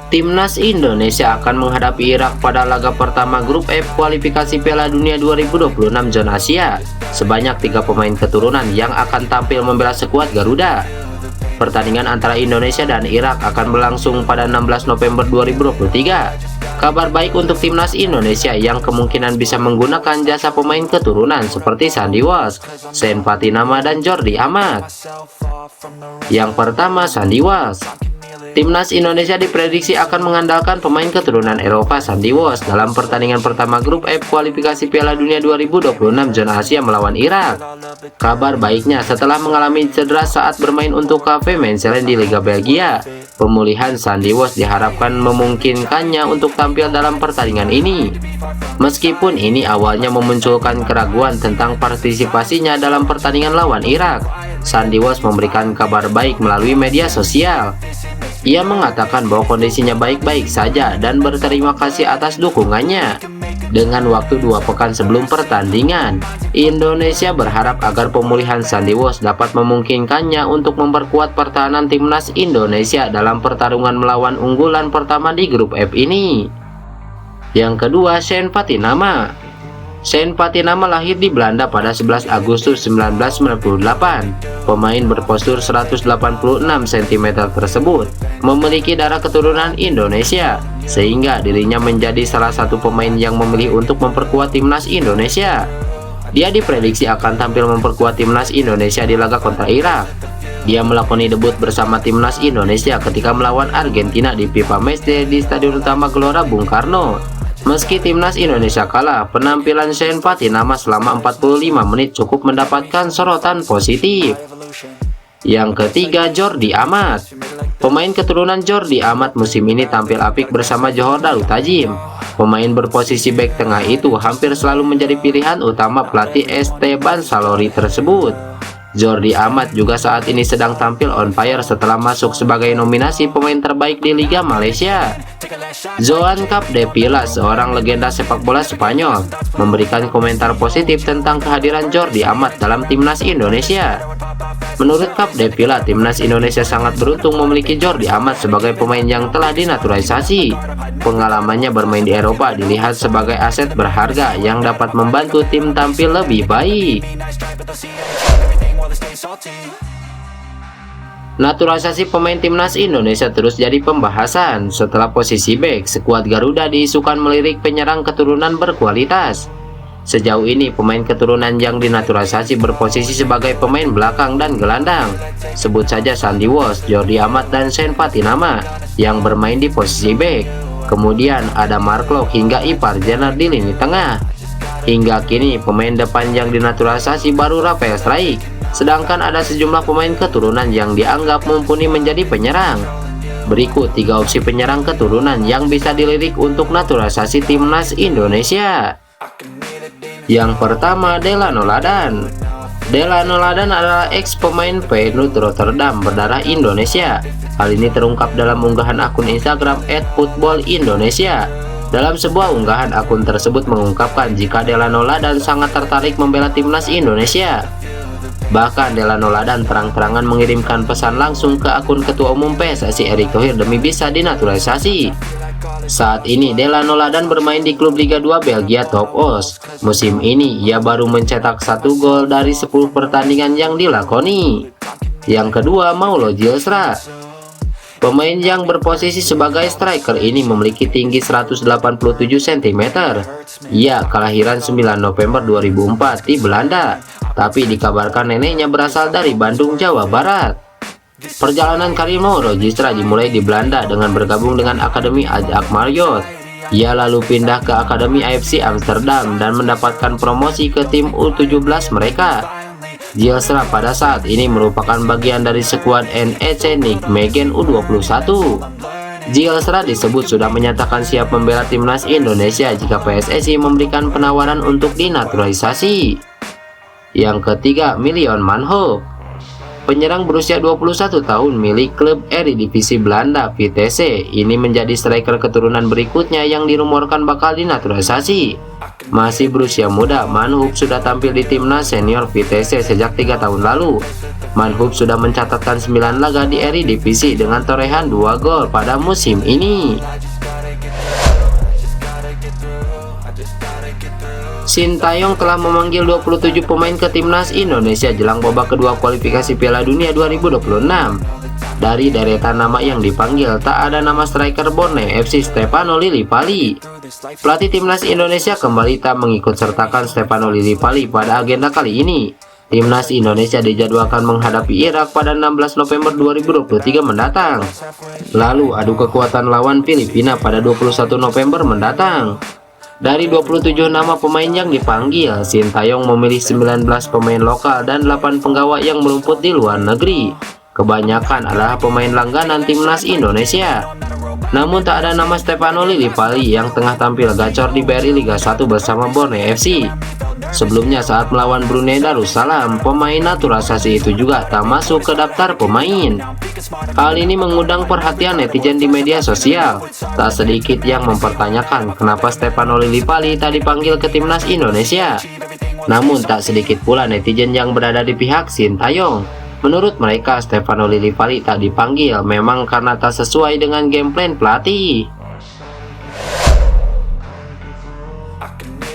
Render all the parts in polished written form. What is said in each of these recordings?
Timnas Indonesia akan menghadapi Irak pada laga pertama grup F kualifikasi Piala Dunia 2026 zona Asia. Sebanyak 3 pemain keturunan yang akan tampil membela skuad Garuda. Pertandingan antara Indonesia dan Irak akan berlangsung pada 16 November 2023. Kabar baik untuk Timnas Indonesia yang kemungkinan bisa menggunakan jasa pemain keturunan seperti Sandi Walsh, Sean Patinama, dan Jordi Amat. Yang pertama, Sandi Walsh. Timnas Indonesia diprediksi akan mengandalkan pemain keturunan Eropa Sandi Walsh dalam pertandingan pertama grup F kualifikasi Piala Dunia 2026 zona Asia melawan Irak. Kabar baiknya, setelah mengalami cedera saat bermain untuk KV Mechelen di Liga Belgia, pemulihan Sandi Walsh diharapkan memungkinkannya untuk tampil dalam pertandingan ini. Meskipun ini awalnya memunculkan keraguan tentang partisipasinya dalam pertandingan lawan Irak, Sandi Walsh memberikan kabar baik melalui media sosial. Ia mengatakan bahwa kondisinya baik-baik saja dan berterima kasih atas dukungannya. Dengan waktu 2 pekan sebelum pertandingan, Indonesia berharap agar pemulihan Sandi Walsh dapat memungkinkannya untuk memperkuat pertahanan Timnas Indonesia dalam pertarungan melawan unggulan pertama di grup F ini. Yang kedua, Sean Patinama. Sean Patinama lahir di Belanda pada 11 Agustus 1998. Pemain berpostur 186 cm tersebut memiliki darah keturunan Indonesia, sehingga dirinya menjadi salah satu pemain yang memilih untuk memperkuat Timnas Indonesia. Dia diprediksi akan tampil memperkuat Timnas Indonesia di laga kontra Irak. Dia melakoni debut bersama Timnas Indonesia ketika melawan Argentina di FIFA Matchday di Stadion Utama Gelora Bung Karno. Meski Timnas Indonesia kalah, penampilan Sean Patinama selama 45 menit cukup mendapatkan sorotan positif. Yang ketiga, Jordi Amat. Pemain keturunan Jordi Amat musim ini tampil apik bersama Johor Darul Ta'zim. Pemain berposisi bek tengah itu hampir selalu menjadi pilihan utama pelatih Esteban Salori tersebut. Jordi Amat juga saat ini sedang tampil on fire setelah masuk sebagai nominasi pemain terbaik di Liga Malaysia. Joan Capdevila, seorang legenda sepak bola Spanyol, memberikan komentar positif tentang kehadiran Jordi Amat dalam Timnas Indonesia. Menurut Capdevila, Timnas Indonesia sangat beruntung memiliki Jordi Amat sebagai pemain yang telah dinaturalisasi. Pengalamannya bermain di Eropa dilihat sebagai aset berharga yang dapat membantu tim tampil lebih baik. Naturalisasi pemain Timnas Indonesia terus jadi pembahasan. Setelah posisi bek, skuad Garuda diisukan melirik penyerang keturunan berkualitas. Sejauh ini, pemain keturunan yang dinaturalisasi berposisi sebagai pemain belakang dan gelandang. Sebut saja Sandi Walsh, Jordi Amat, dan Sean Patinama yang bermain di posisi bek. Kemudian ada Mark Locke hingga Ipar Jenner di lini tengah. Hingga kini, pemain depan yang dinaturalisasi baru Rafael Struijk. Sedangkan ada sejumlah pemain keturunan yang dianggap mumpuni menjadi penyerang. Berikut 3 opsi penyerang keturunan yang bisa dilirik untuk naturalisasi Timnas Indonesia. Yang pertama, Delano Ladan. Delano Ladan adalah ex pemain Feyenoord Rotterdam berdarah Indonesia. Hal ini terungkap dalam unggahan akun Instagram @footballindonesia. Dalam sebuah unggahan, akun tersebut mengungkapkan jika Delano Ladan sangat tertarik membela Timnas Indonesia. Bahkan Delano Ladan terang-terangan mengirimkan pesan langsung ke akun Ketua Umum PSSI Erick Thohir demi bisa dinaturalisasi. Saat ini Delano Ladan bermain di klub Liga 2 Belgia Top Os. Musim ini ia baru mencetak 1 gol dari 10 pertandingan yang dilakoni. Yang kedua, Maulo Djilstra. Pemain yang berposisi sebagai striker ini memiliki tinggi 187 cm. Ia kelahiran 9 November 2004 di Belanda, tapi dikabarkan neneknya berasal dari Bandung, Jawa Barat. Perjalanan karir Maulo Djilstra dimulai di Belanda dengan bergabung dengan Akademi Ajax Marriott. Ia lalu pindah ke Akademi AFC Amsterdam dan mendapatkan promosi ke tim U17 mereka. Djilstra pada saat ini merupakan bagian dari skuad NEC Nijmegen U21. Djilstra disebut sudah menyatakan siap membela Timnas Indonesia jika PSSI memberikan penawaran untuk dinaturalisasi. Yang ketiga, Milan Manhoef. Penyerang berusia 21 tahun milik klub Eredivisie Belanda Vitesse ini menjadi striker keturunan berikutnya yang dirumorkan bakal dinaturalisasi. Masih berusia muda, Manhoef sudah tampil di timnas senior Vitesse sejak 3 tahun lalu. Manhub sudah mencatatkan 9 laga di Eredivisie dengan torehan 2 gol pada musim ini. Sintayong telah memanggil 27 pemain ke timnas Indonesia jelang babak kedua kualifikasi Piala Dunia 2026. Dari deretan nama yang dipanggil, tak ada nama striker Borneo FC Stefano Lillipali. Pelatih timnas Indonesia kembali tak mengikut sertakan Stefano Lillipali pada agenda kali ini. Timnas Indonesia dijadwalkan menghadapi Irak pada 16 November 2023 mendatang. Lalu adu kekuatan lawan Filipina pada 21 November mendatang. Dari 27 nama pemain yang dipanggil, Sintayong memilih 19 pemain lokal dan 8 penggawa yang merumput di luar negeri. Kebanyakan adalah pemain langganan timnas Indonesia. Namun tak ada nama Stefano Lillipali yang tengah tampil gacor di BRI Liga 1 bersama Borneo FC. Sebelumnya saat melawan Brunei Darussalam, pemain naturalisasi itu juga tak masuk ke daftar pemain. Hal ini mengundang perhatian netizen di media sosial. Tak sedikit yang mempertanyakan kenapa Stefano Lillipali tak dipanggil ke timnas Indonesia. Namun tak sedikit pula netizen yang berada di pihak Sintayong. Menurut mereka, Stefano Lillipali tak dipanggil memang karena tak sesuai dengan game plan pelatih.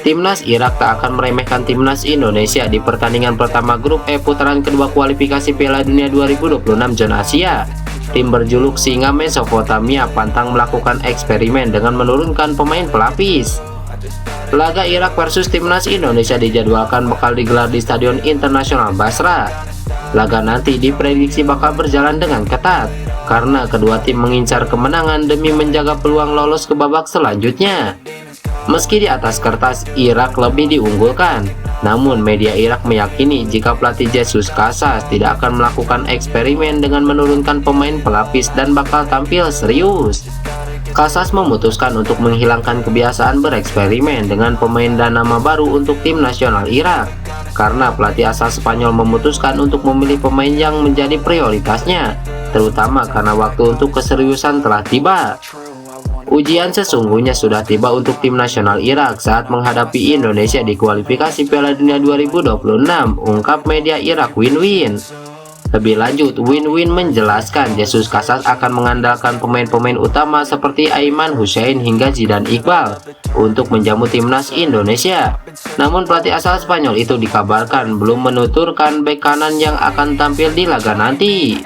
Timnas Irak tak akan meremehkan timnas Indonesia di pertandingan pertama grup E putaran kedua kualifikasi Piala Dunia 2026 zona Asia. Tim berjuluk Singa Mesopotamia pantang melakukan eksperimen dengan menurunkan pemain pelapis. Laga Irak versus timnas Indonesia dijadwalkan bakal digelar di Stadion Internasional Basra. Laga nanti diprediksi bakal berjalan dengan ketat karena kedua tim mengincar kemenangan demi menjaga peluang lolos ke babak selanjutnya. Meski di atas kertas Irak lebih diunggulkan, namun media Irak meyakini jika pelatih Jesus Casas tidak akan melakukan eksperimen dengan menurunkan pemain pelapis dan bakal tampil serius. Casas memutuskan untuk menghilangkan kebiasaan bereksperimen dengan pemain dan nama baru untuk tim nasional Irak, karena pelatih asal Spanyol memutuskan untuk memilih pemain yang menjadi prioritasnya, terutama karena waktu untuk keseriusan telah tiba. Ujian sesungguhnya sudah tiba untuk tim nasional Irak saat menghadapi Indonesia di kualifikasi Piala Dunia 2026, ungkap media Irak Win-Win. Lebih lanjut, Win-Win menjelaskan Jesus Casas akan mengandalkan pemain-pemain utama seperti Aiman Hussein hingga Zidane Iqbal untuk menjamu timnas Indonesia. Namun pelatih asal Spanyol itu dikabarkan belum menuturkan bek kanan yang akan tampil di laga nanti.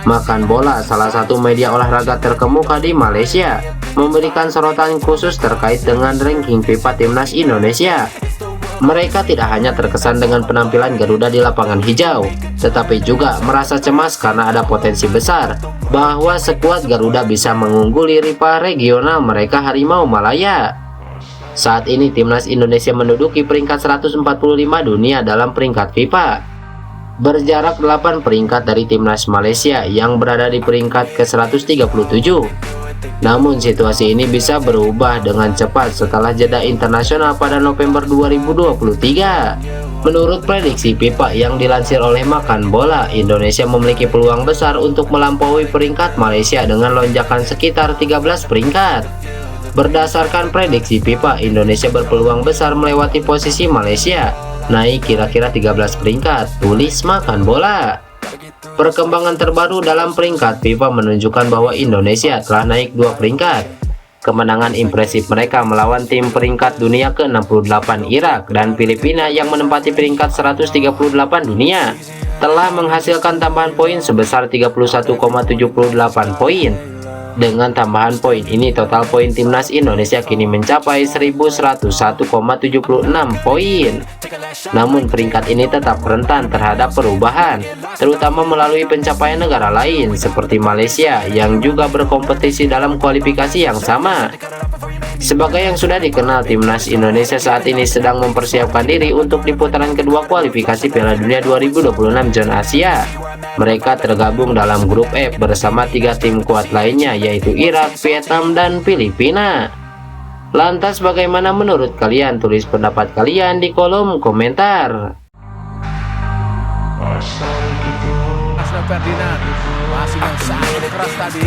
Makan Bola, salah satu media olahraga terkemuka di Malaysia, memberikan sorotan khusus terkait dengan ranking FIFA Timnas Indonesia. Mereka tidak hanya terkesan dengan penampilan Garuda di lapangan hijau, tetapi juga merasa cemas karena ada potensi besar bahwa skuad Garuda bisa mengungguli rival regional mereka Harimau Malaya. Saat ini Timnas Indonesia menduduki peringkat 145 dunia dalam peringkat FIFA, berjarak 8 peringkat dari timnas Malaysia yang berada di peringkat ke-137. Namun situasi ini bisa berubah dengan cepat setelah jeda internasional pada November 2023. Menurut prediksi FIFA yang dilansir oleh Makan Bola, Indonesia memiliki peluang besar untuk melampaui peringkat Malaysia dengan lonjakan sekitar 13 peringkat. Berdasarkan prediksi FIFA, Indonesia berpeluang besar melewati posisi Malaysia, naik kira-kira 13 peringkat, tulis Makan Bola. Perkembangan terbaru dalam peringkat FIFA menunjukkan bahwa Indonesia telah naik 2 peringkat. Kemenangan impresif mereka melawan tim peringkat dunia ke-68 Irak dan Filipina yang menempati peringkat 138 dunia telah menghasilkan tambahan poin sebesar 31,78 poin. Dengan tambahan poin ini, total poin timnas Indonesia kini mencapai 1101,76 poin. Namun peringkat ini tetap rentan terhadap perubahan, terutama melalui pencapaian negara lain seperti Malaysia yang juga berkompetisi dalam kualifikasi yang sama. Sebagai yang sudah dikenal, timnas Indonesia saat ini sedang mempersiapkan diri untuk di putaran kedua kualifikasi Piala Dunia 2026 zona Asia. Mereka tergabung dalam grup F bersama 3 tim kuat lainnya, yaitu Irak, Vietnam, dan Filipina. Lantas bagaimana menurut kalian? Tulis pendapat kalian di kolom komentar. Ferdinand masih yang sangat keras tadi.